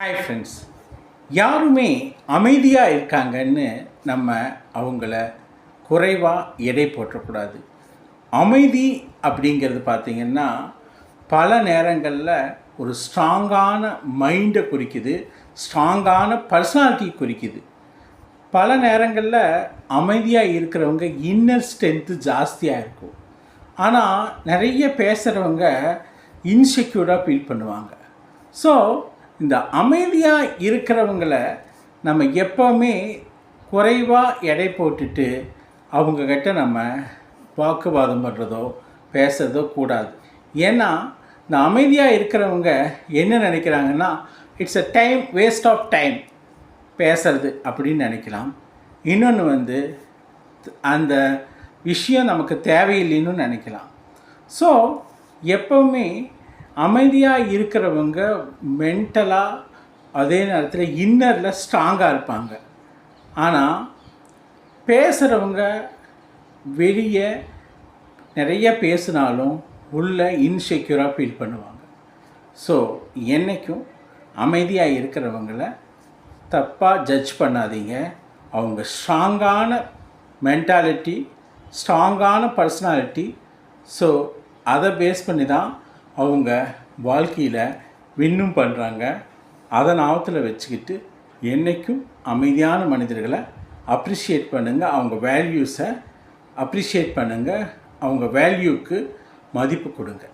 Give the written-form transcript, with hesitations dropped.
Hi friends. யாருமே அமைதியாக இருக்காங்கன்னு நம்ம அவங்கள குறைவாக எடை போற்றக்கூடாது. அமைதி அப்படிங்கிறது பார்த்திங்கன்னா பல நேரங்களில் ஒரு ஸ்ட்ராங்கான மைண்டை குறிக்குது, ஸ்ட்ராங்கான பர்சனாலிட்டி குறிக்குது. பல நேரங்களில் அமைதியாக இருக்கிறவங்க இன்னர் ஸ்ட்ரென்த்து ஜாஸ்தியாக இருக்கும். ஆனால் நிறைய பேசுகிறவங்க இன்செக்யூர்டாக ஃபீல் பண்ணுவாங்க. ஸோ இந்த அமைதியாக இருக்கிறவங்கள நம்ம எப்போவுமே குறைவாக எடை போட்டுட்டு அவங்கக்கிட்ட நம்ம வாக்குவாதம் பண்ணுறதோ பேசுகிறதோ கூடாது. ஏன்னா இந்த அமைதியாக இருக்கிறவங்க என்ன நினைக்கிறாங்கன்னா, it's a time waste of time பேசுறது அப்படின்னு நினைக்கலாம். இன்னொன்று அந்த விஷயம் நமக்கு தேவையில்லைன்னு நினைக்கலாம். ஸோ எப்போவுமே அமைதியாக இருக்கிறவங்க மென்டலாக அதே நேரத்தில் இன்னரில் ஸ்ட்ராங்காக இருப்பாங்க. ஆனால் பேசுகிறவங்க வெளியே நிறைய பேசினாலும் உள்ள இன்செக்யூராக ஃபீல் பண்ணுவாங்க. ஸோ என்றைக்கும் அமைதியாக இருக்கிறவங்கள தப்பாக ஜட்ஜ் பண்ணாதீங்க. அவங்க ஸ்ட்ராங்கான மென்டாலிட்டி, ஸ்ட்ராங்கான பர்சனாலிட்டி. ஸோ அதை பேஸ் பண்ணி தான் அவங்க வாழ்க்கையில் வின்னும் பண்ணுறாங்க. அதை ஞாபகத்தில் வச்சுக்கிட்டு என்றைக்கும் அமைதியான மனிதர்களை அப்ரிஷியேட் பண்ணுங்கள். அவங்க வேல்யூஸை அப்ரிஷியேட் பண்ணுங்கள். அவங்க வேல்யூக்கு மதிப்பு கொடுங்க.